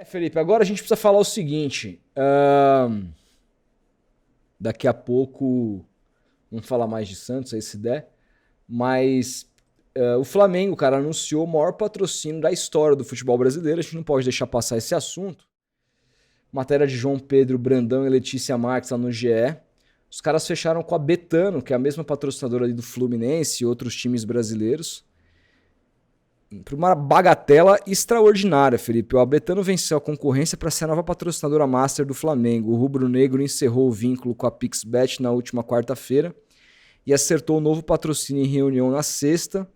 Felipe, agora a gente precisa falar o seguinte. Daqui a pouco vamos falar mais de Santos, aí se der. Mas o Flamengo, cara, anunciou o maior patrocínio da história do futebol brasileiro. A gente não pode deixar passar esse assunto. Matéria de João Pedro Brandão e Letícia Marques lá no GE. Os caras fecharam com a Betano, que é a mesma patrocinadora ali do Fluminense e outros times brasileiros, por uma bagatela extraordinária, Felipe. A Betano venceu a concorrência para ser a nova patrocinadora master do Flamengo. O rubro-negro encerrou o vínculo com a PixBet na última quarta-feira e acertou o novo patrocínio em reunião na sexta,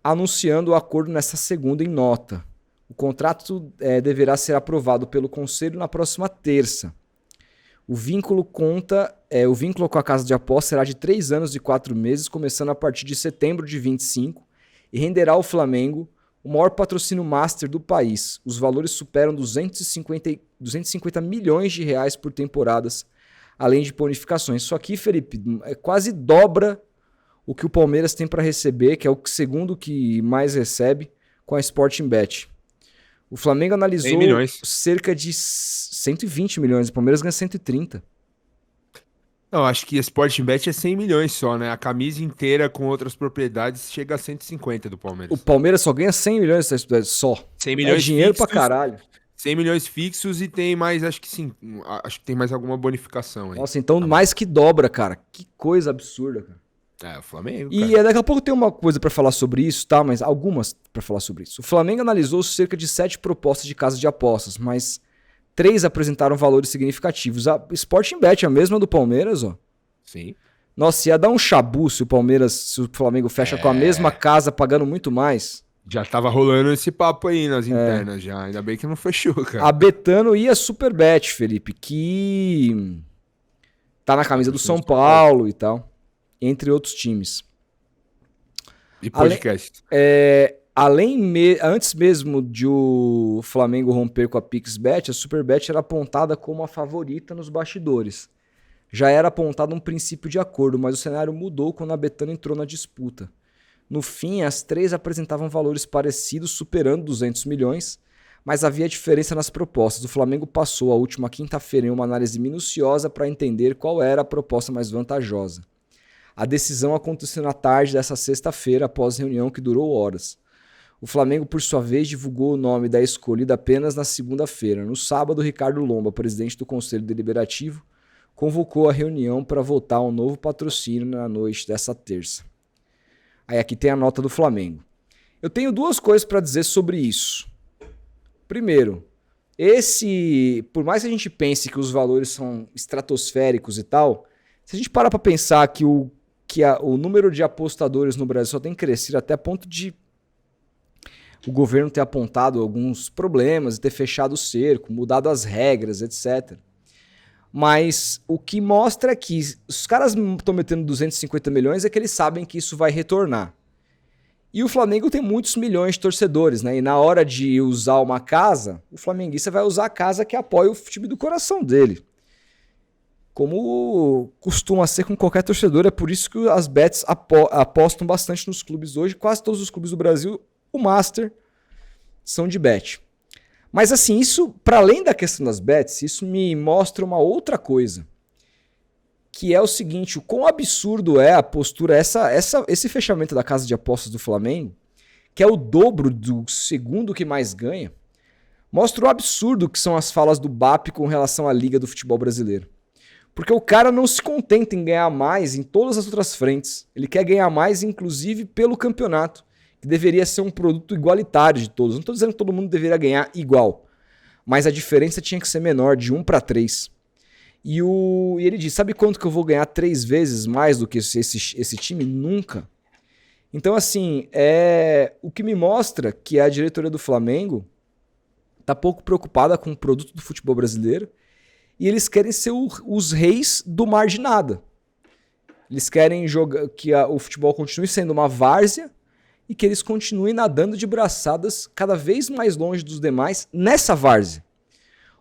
anunciando o acordo nesta segunda em nota. O contrato deverá ser aprovado pelo Conselho na próxima terça. O vínculo com a casa de aposta será de 3 anos e 4 meses, começando a partir de setembro de 25, e renderá ao Flamengo o maior patrocínio master do país. Os valores superam 250 milhões de reais por temporadas, além de bonificações. Isso aqui, Felipe, quase dobra o que o Palmeiras tem para receber, que é o segundo que mais recebe, com a Sporting Bet. O Flamengo analisou cerca de 120 milhões, o Palmeiras ganha 130. Não, acho que a Sporting Bet é 100 milhões só, né? A camisa inteira com outras propriedades chega a 150 do Palmeiras. O Palmeiras só ganha 100 milhões só. 100 milhões dinheiro fixos, pra caralho. 100 milhões fixos e tem mais, acho que sim, acho que tem mais alguma bonificação aí. Nossa, então mais que dobra, cara. Que coisa absurda, cara. O Flamengo, E cara. daqui a pouco tem uma coisa pra falar sobre isso, tá? Mas algumas pra falar sobre isso. O Flamengo analisou cerca de 7 propostas de casa de apostas, mas 3 apresentaram valores significativos. A Sporting Bet, a mesma do Palmeiras, ó. Sim. Nossa, ia dar um chabu se o Flamengo fecha com a mesma casa, pagando muito mais. Já tava rolando esse papo aí nas internas já. Ainda bem que não fechou, cara. A Betano e a Superbet, Felipe, que tá na camisa do São Paulo e tal, entre outros times. E podcast. Antes mesmo de o Flamengo romper com a PixBet, a Superbet era apontada como a favorita nos bastidores. Já era apontado um princípio de acordo, mas o cenário mudou quando a Betano entrou na disputa. No fim, as 3 apresentavam valores parecidos, superando 200 milhões, mas havia diferença nas propostas. O Flamengo passou a última quinta-feira em uma análise minuciosa para entender qual era a proposta mais vantajosa. A decisão aconteceu na tarde dessa sexta-feira, após reunião que durou horas. O Flamengo, por sua vez, divulgou o nome da escolhida apenas na segunda-feira. No sábado, Ricardo Lomba, presidente do Conselho Deliberativo, convocou a reunião para votar um novo patrocínio na noite dessa terça. Aí aqui tem a nota do Flamengo. Eu tenho 2 coisas para dizer sobre isso. Primeiro, por mais que a gente pense que os valores são estratosféricos e tal, se a gente parar para pensar que o número de apostadores no Brasil só tem crescido até a ponto de o governo ter apontado alguns problemas, ter fechado o cerco, mudado as regras, etc. Mas o que mostra é que os caras estão metendo 250 milhões é que eles sabem que isso vai retornar. E o Flamengo tem muitos milhões de torcedores, né? E na hora de usar uma casa, o flamenguista vai usar a casa que apoia o time do coração dele. Como costuma ser com qualquer torcedor, é por isso que as bets apostam bastante nos clubes hoje. Quase todos os clubes do Brasil, o Master, são de bet. Mas assim, isso, para além da questão das bets, isso me mostra uma outra coisa. Que é o seguinte, o quão absurdo é a postura, esse fechamento da casa de apostas do Flamengo, que é o dobro do segundo que mais ganha, mostra o absurdo que são as falas do BAP com relação à Liga do Futebol Brasileiro. Porque o cara não se contenta em ganhar mais em todas as outras frentes. Ele quer ganhar mais, inclusive, pelo campeonato, que deveria ser um produto igualitário de todos. Não estou dizendo que todo mundo deveria ganhar igual, mas a diferença tinha que ser menor, de 1 para 3. E ele diz, sabe quanto que eu vou ganhar 3 vezes mais do que esse time? Nunca. Então, assim, o que me mostra que a diretoria do Flamengo está pouco preocupada com o produto do futebol brasileiro e eles querem ser os reis do mar de nada. Eles querem que o futebol continue sendo uma várzea e que eles continuem nadando de braçadas cada vez mais longe dos demais nessa várzea.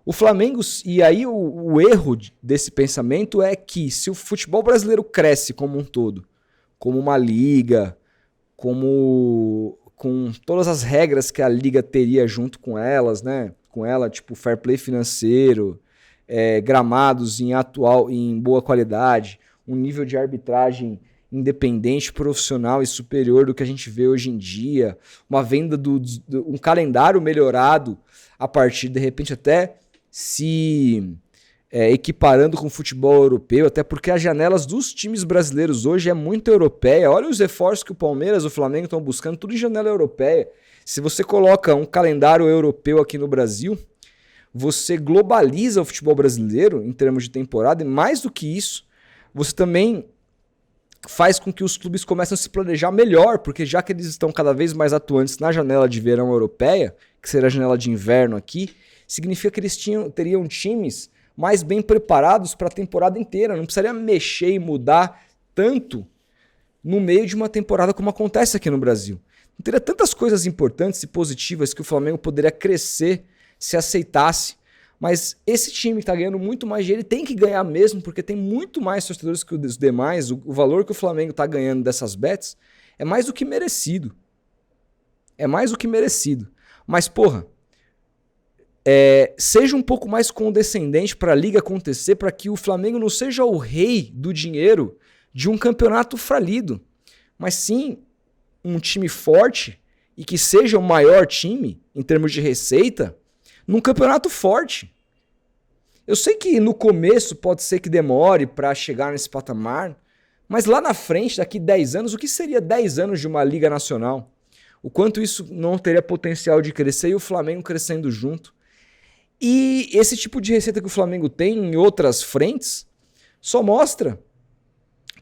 O Flamengo, e aí o erro desse pensamento é que se o futebol brasileiro cresce como um todo, como uma liga, como com todas as regras que a liga teria junto com elas, né? Com ela, tipo fair play financeiro, gramados em boa qualidade, um nível de arbitragem independente, profissional e superior do que a gente vê hoje em dia, uma venda um calendário melhorado a partir, de repente, até se equiparando com o futebol europeu, até porque as janelas dos times brasileiros hoje é muito europeia. Olha os esforços que o Palmeiras e o Flamengo estão buscando, tudo em janela europeia. Se você coloca um calendário europeu aqui no Brasil, você globaliza o futebol brasileiro em termos de temporada, e mais do que isso, você também faz com que os clubes comecem a se planejar melhor, porque já que eles estão cada vez mais atuantes na janela de verão europeia, que será a janela de inverno aqui, significa que eles teriam times mais bem preparados para a temporada inteira. Não precisaria mexer e mudar tanto no meio de uma temporada como acontece aqui no Brasil. Não teria tantas coisas importantes e positivas que o Flamengo poderia crescer se aceitasse. Mas esse time que está ganhando muito mais dinheiro, ele tem que ganhar mesmo, porque tem muito mais torcedores que os demais. O valor que o Flamengo está ganhando dessas bets é mais do que merecido. É mais do que merecido. Mas, porra, seja um pouco mais condescendente para a liga acontecer, para que o Flamengo não seja o rei do dinheiro de um campeonato falido, mas sim um time forte e que seja o maior time em termos de receita num campeonato forte. Eu sei que no começo pode ser que demore para chegar nesse patamar, mas lá na frente, daqui 10 anos, o que seria 10 anos de uma liga nacional? O quanto isso não teria potencial de crescer e o Flamengo crescendo junto. E esse tipo de receita que o Flamengo tem em outras frentes só mostra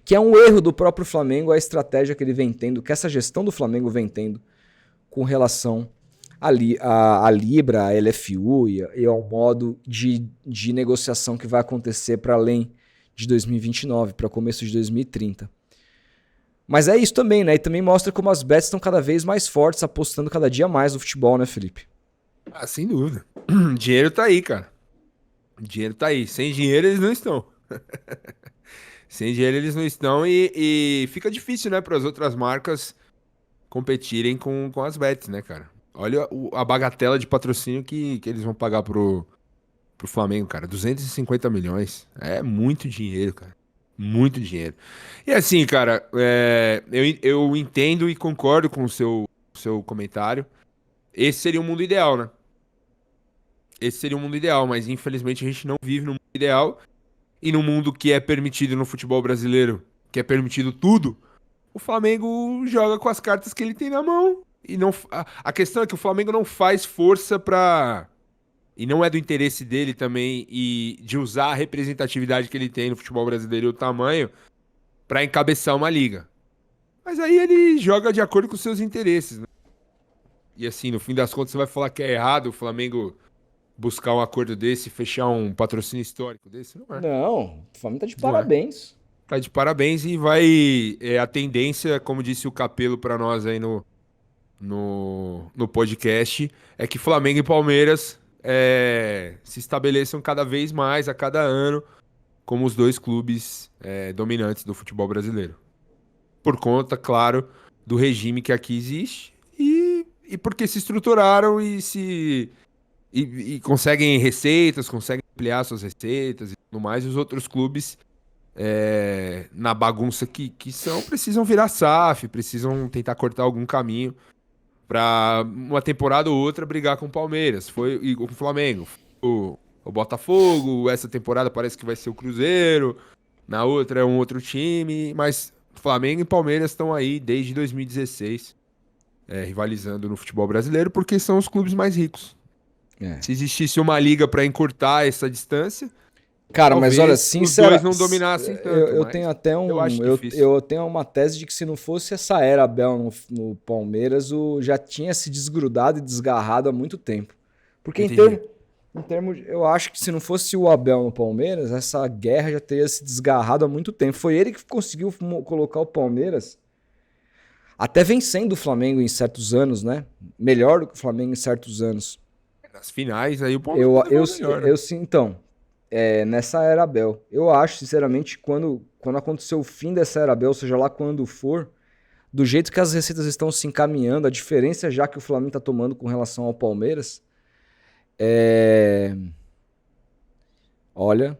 que é um erro do próprio Flamengo a estratégia que ele vem tendo, que essa gestão do Flamengo vem tendo com relação à Libra, à LFU e ao modo de negociação que vai acontecer para além de 2029, para começo de 2030. Mas é isso também, né? E também mostra como as bets estão cada vez mais fortes, apostando cada dia mais no futebol, né, Felipe? Ah, sem dúvida. Dinheiro tá aí, cara. Dinheiro tá aí. Sem dinheiro eles não estão. Sem dinheiro eles não estão e fica difícil, né, para as outras marcas competirem com as bets, né, cara? Olha a bagatela de patrocínio que eles vão pagar pro Flamengo, cara. 250 milhões. É muito dinheiro, cara. Muito dinheiro. E assim, cara, eu entendo e concordo com o seu comentário. Esse seria o mundo ideal, né? Esse seria o mundo ideal, mas infelizmente a gente não vive no mundo ideal. E no mundo que é permitido no futebol brasileiro, que é permitido tudo, o Flamengo joga com as cartas que ele tem na mão. E não, a questão é que o Flamengo não faz força pra... E não é do interesse dele também e de usar a representatividade que ele tem no futebol brasileiro e o tamanho pra encabeçar uma liga. Mas aí ele joga de acordo com os seus interesses, né? E assim, no fim das contas, você vai falar que é errado o Flamengo buscar um acordo desse, fechar um patrocínio histórico desse? Não é. Não, o Flamengo tá de Não é. parabéns. Tá de parabéns e vai... a tendência, como disse o Capelo pra nós aí no podcast, é que Flamengo e Palmeiras se estabeleçam cada vez mais, a cada ano, como os dois clubes dominantes do futebol brasileiro. Por conta, claro, do regime que aqui existe e porque se estruturaram e conseguem receitas, conseguem ampliar suas receitas e tudo mais, e os outros clubes, na bagunça que são, precisam virar SAF, precisam tentar cortar algum caminho para uma temporada ou outra brigar com o Palmeiras, e com o Flamengo, o Botafogo, essa temporada parece que vai ser o Cruzeiro, na outra é um outro time, mas Flamengo e Palmeiras estão aí desde 2016, rivalizando no futebol brasileiro, porque são os clubes mais ricos. Se existisse uma liga para encurtar essa distância, cara, mas olha, os dois não dominassem tanto. Eu tenho até eu tenho uma tese de que se não fosse essa era Abel no Palmeiras, já tinha se desgrudado e desgarrado há muito tempo. Porque em termos, eu acho que se não fosse o Abel no Palmeiras, essa guerra já teria se desgarrado há muito tempo. Foi ele que conseguiu colocar o Palmeiras até vencendo o Flamengo em certos anos, né? Melhor do que o Flamengo em certos anos. Nas finais, aí o Palmeiras então, nessa era Abel. Eu acho, sinceramente, quando acontecer o fim dessa era Abel, seja lá quando for, do jeito que as receitas estão se encaminhando, a diferença já que o Flamengo está tomando com relação ao Palmeiras, olha,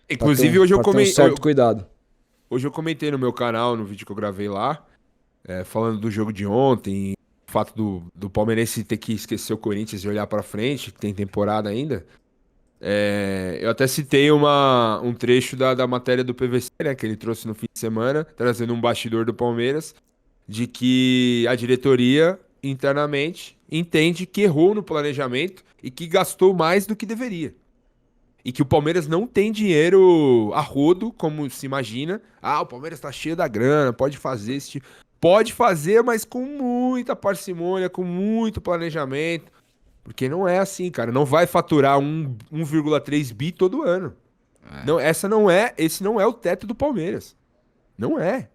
Inclusive, hoje eu um certo cuidado. Hoje eu comentei no meu canal, no vídeo que eu gravei lá, falando do jogo de ontem, o fato do palmeirense ter que esquecer o Corinthians e olhar pra frente, que tem temporada ainda. Eu até citei um trecho da matéria do PVC, né, que ele trouxe no fim de semana, trazendo um bastidor do Palmeiras, de que a diretoria, internamente, entende que errou no planejamento e que gastou mais do que deveria. E que o Palmeiras não tem dinheiro a rodo, como se imagina. O Palmeiras tá cheio da grana, pode fazer esse tipo. Pode fazer, mas com muita parcimônia, com muito planejamento. Porque não é assim, cara. Não vai faturar 1,3 bi todo ano. Não, esse não é o teto do Palmeiras. Não é.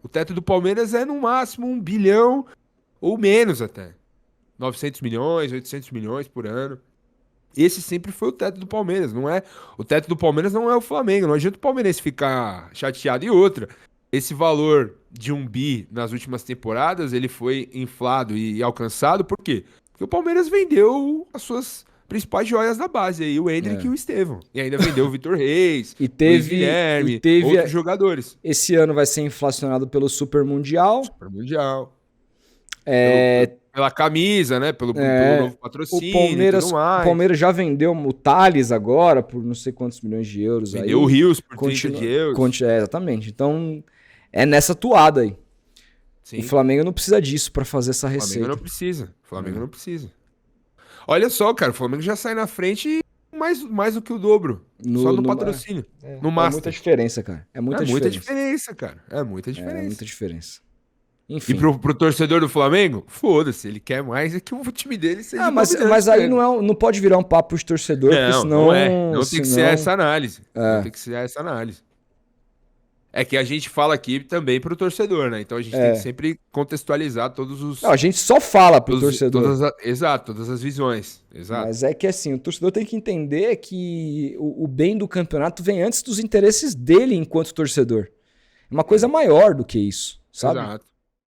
O teto do Palmeiras é no máximo 1 bilhão ou menos até. 900 milhões, 800 milhões por ano. Esse sempre foi o teto do Palmeiras, não é? O teto do Palmeiras não é o Flamengo. Não adianta o palmeirense ficar chateado. E outra, esse valor de 1 bi nas últimas temporadas, ele foi inflado e alcançado por quê? Porque o Palmeiras vendeu as suas principais joias da base aí, o Endrick e o Estevão. E ainda vendeu o Vitor Reis, E o teve, Guilherme, e teve outros jogadores. Esse ano vai ser inflacionado pelo Super Mundial. Super Mundial. Pela camisa, né? Pelo novo patrocínio e tudo mais. O Palmeiras já vendeu o Thales agora por não sei quantos milhões de euros. Vendeu aí. O Rios por 30 de euros. Exatamente. Então, é nessa toada aí. Sim. O Flamengo não precisa disso pra fazer essa receita. O Flamengo não precisa. Olha só, cara, o Flamengo já sai na frente mais do que o dobro. Só no patrocínio. No Master. É muita diferença, cara. É muita diferença, cara. É muita diferença. Enfim. E pro torcedor do Flamengo, foda-se, ele quer mais é que o time dele seja mas aí não pode virar um papo de torcedor, porque senão... Não tem que ser essa análise. Não tem que ser essa análise. É que a gente fala aqui também pro torcedor, né? Então a gente tem que sempre contextualizar todos os... Não, a gente só fala pro torcedor. Todas as visões. Exato. Mas é que assim, o torcedor tem que entender que o bem do campeonato vem antes dos interesses dele enquanto torcedor. É uma coisa maior do que isso, sabe? Exato.